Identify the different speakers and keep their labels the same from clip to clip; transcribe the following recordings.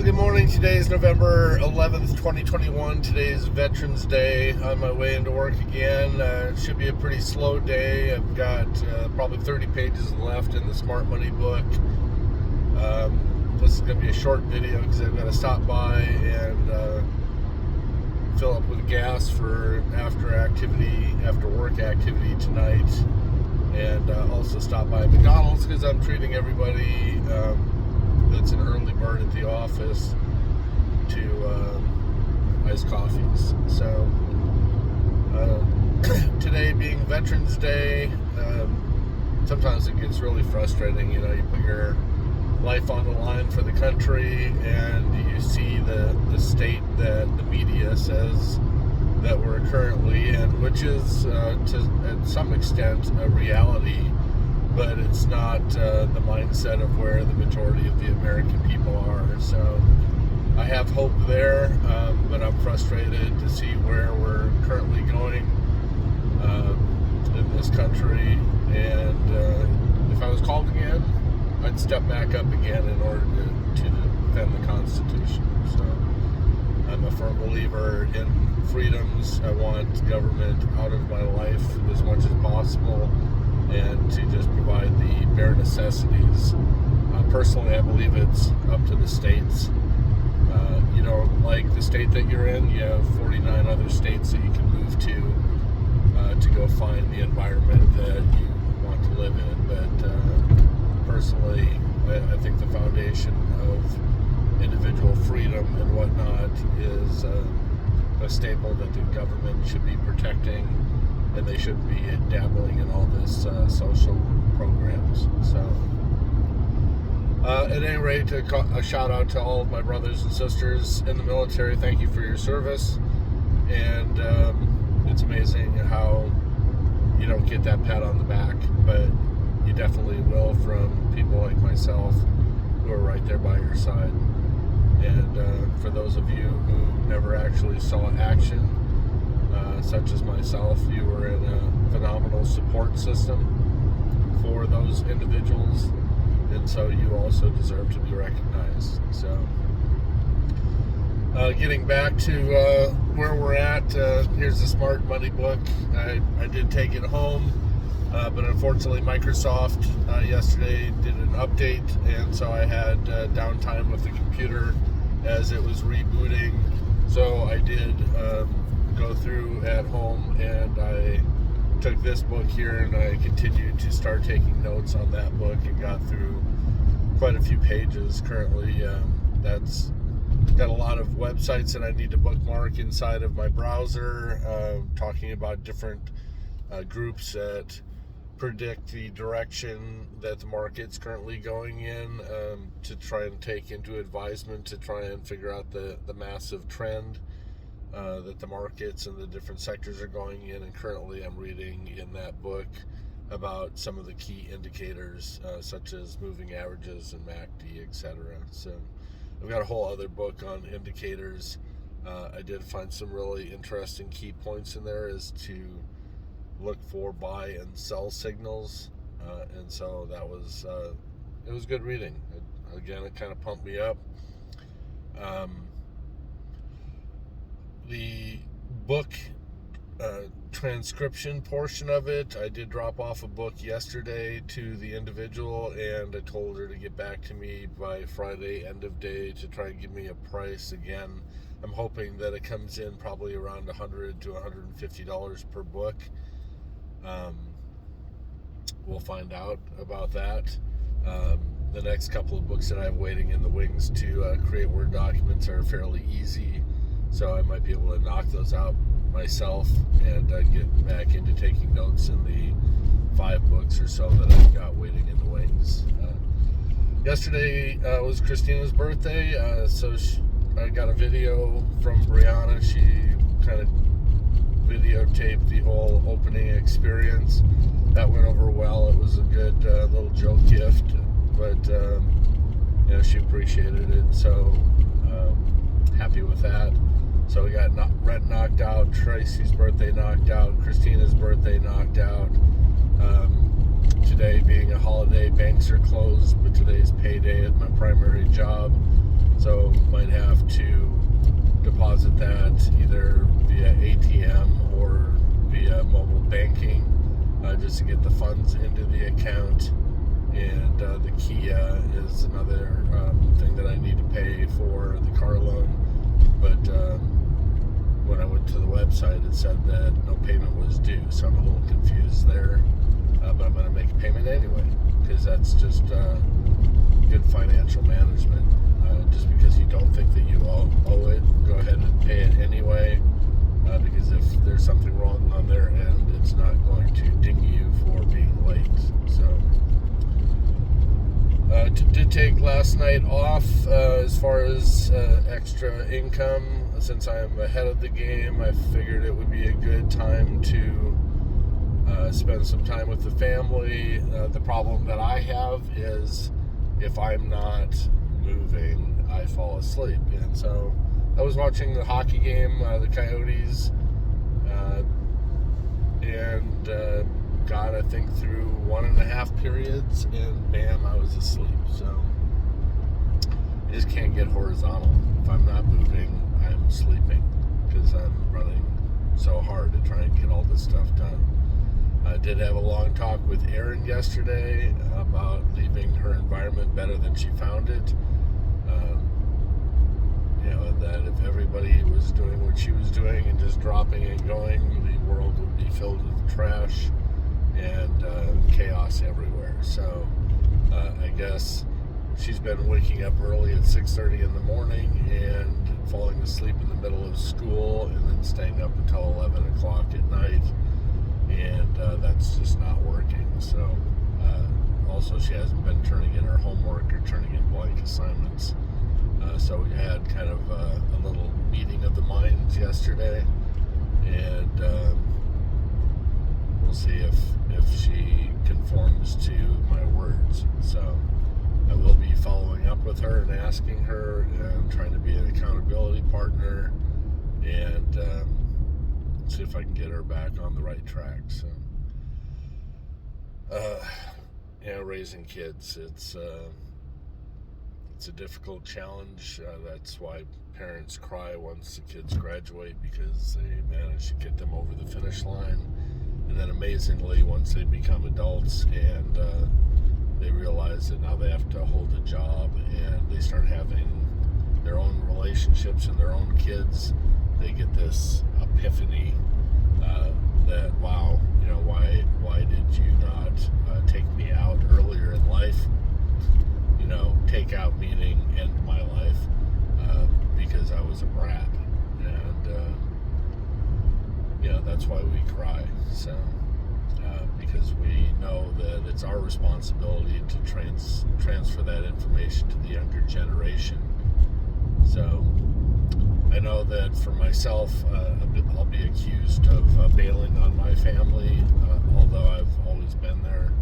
Speaker 1: Well, good morning. Today is November 11th, 2021. Today is Veterans Day. On my way into work again. It should be a pretty slow day. I've got probably 30 pages left in the Smart Money book. This is going to be a short video because I've got to stop by and fill up with gas for after work activity tonight, and also stop by McDonald's because I'm treating everybody that's an early bird at the office to iced coffees. So today being Veterans Day, sometimes it gets really frustrating. You put your life on the line for the country, and you see the state that the media says that we're currently in, which is at some extent a reality, but it's not the mindset of where the majority of the American people are. So I have hope there, but I'm frustrated to see where we're currently going in this country. And if I was called again, I'd step back up again in order to defend the Constitution. So I'm a firm believer in freedoms. I want government out of my life as much as possible, and to just provide the bare necessities. Personally, I believe it's up to the states. You don't like the state that you're in, you have 49 other states that you can move to go find the environment that you want to live in. But personally, I think the foundation of individual freedom and whatnot is a staple that the government should be protecting, and they shouldn't be dabbling in all this social programs. So at any rate, a shout out to all of my brothers and sisters in the military. Thank you for your service. And it's amazing how you don't get that pat on the back, but you definitely will from people like myself who are right there by your side. And for those of you who never actually saw action, such as myself, you were in a phenomenal support system for those individuals, and so you also deserve to be recognized. So getting back to where we're at, here's the Smart Money book. I did take it home, but unfortunately Microsoft yesterday did an update, and so I had downtime with the computer as it was rebooting. So I did go through at home, and I took this book here, and I continued to start taking notes on that book and got through quite a few pages currently. That's got a lot of websites that I need to bookmark inside of my browser, talking about different groups that predict the direction that the market's currently going in, to try and take into advisement to try and figure out the massive trend that the markets and the different sectors are going in. And currently I'm reading in that book about some of the key indicators, such as moving averages and MACD, etc. So I've got a whole other book on indicators. I did find some really interesting key points in there as to look for buy and sell signals, and so that was it was good reading. Again, it kind of pumped me up. The book transcription portion of it, I did drop off a book yesterday to the individual, and I told her to get back to me by Friday end of day to try and give me a price. Again, I'm hoping that it comes in probably around $100 to $150 per book. We'll find out about that. The next couple of books that I have waiting in the wings to create Word documents are fairly easy, so I might be able to knock those out myself and get back into taking notes in the 5 books or so that I've got waiting in the wings. Yesterday was Christina's birthday, so I got a video from Brianna. She kind of videotaped the whole opening experience. That went over well. It was a good little joke gift, but she appreciated it, so happy with that. So we got Rent knocked out, Tracy's birthday knocked out, Christina's birthday knocked out. Today being a holiday, banks are closed, but today's payday at my primary job. So might have to deposit that either via ATM or via mobile banking just to get the funds into the account. And the Kia is another thing that I need to pay for the car loan. But when I went to the website, it said that no payment was due, so I'm a little confused there. But I'm going to make a payment anyway, because that's just good financial management. Just because you don't think that you owe it, go ahead and pay it anyway, because if there's something wrong on their end, it's not going to ding you for being late. So did take last night off as far as extra income. Since I am ahead of the game, I figured it would be a good time to spend some time with the family. The problem that I have is if I'm not moving, I fall asleep. And so I was watching the hockey game, the Coyotes, and got, I think, through 1.5 periods, and bam, I was asleep. So I just can't get horizontal. If I'm not moving, I'm sleeping, because I'm running so hard to try and get all this stuff done. I did have a long talk with Erin yesterday about leaving her environment better than she found it. And that if everybody was doing what she was doing and just dropping and going, the world would be filled with trash and chaos everywhere. So I guess she's been waking up early at 6:30 in the morning and falling asleep in the middle of school, and then staying up until 11 o'clock at night, and that's just not working. So also, she hasn't been turning in her homework or turning in blank assignments. So we had kind of a little meeting of the minds yesterday, and we'll see if she conforms to my words. So I will be following up with her and asking her, and trying to be an accountability partner, and see if I can get her back on the right track. So raising kids, it's a difficult challenge. That's why parents cry once the kids graduate, because they manage to get them over the finish line. And then amazingly, once they become adults and they realize that now they have to hold a job, and they start having their own relationships and their own kids, they get this epiphany that, wow, why did you not take me out earlier in life? Take out meaning end my life, because I was a brat. And that's why we cry. So because we know that it's our responsibility to transfer that information to the younger generation. So I know that for myself, I'll be accused of bailing on my family, although I've always been there,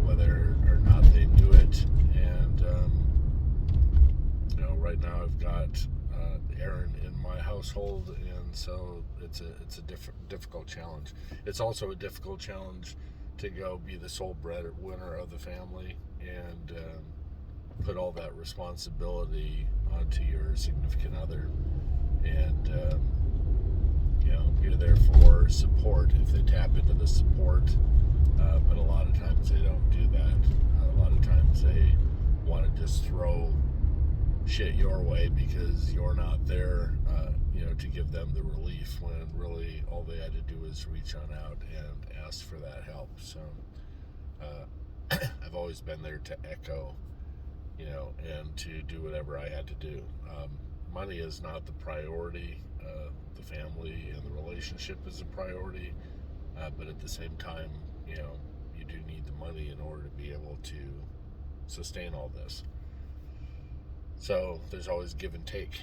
Speaker 1: whether or not they knew it. And right now I've got Erin in my household, and so it's a difficult challenge. It's also a difficult challenge to go be the sole breadwinner of the family and put all that responsibility onto your significant other, and you're there for support if they tap into the support, but a lot of times they don't do that. A lot of times they want to just throw shit your way because you're not there, to give them the relief, when really all they had to do is reach on out and ask for that help. So I've always been there to echo, and to do whatever I had to do. Money is not the priority. The family and the relationship is a priority, but at the same time, you do need the money in order to be able to sustain all this. So there's always give and take.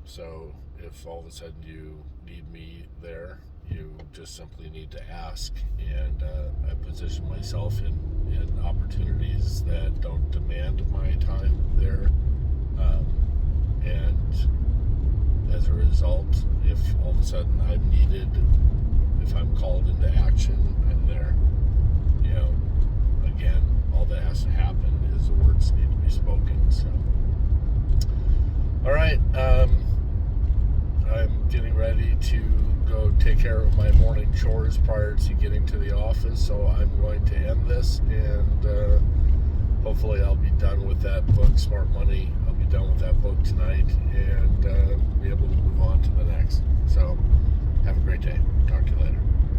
Speaker 1: So if all of a sudden you need me there, you just simply need to ask, and I position myself in opportunities that don't demand my time there, and as a result, if all of a sudden I'm needed, if I'm called into action, I'm there. Again, all that has to happen is the words need to be spoken. So right. I'm getting ready to go take care of my morning chores prior to getting to the office, so I'm going to end this, and hopefully I'll be done with that book, Smart Money. I'll be done with that book tonight and be able to move on to the next. So have a great day. Talk to you later.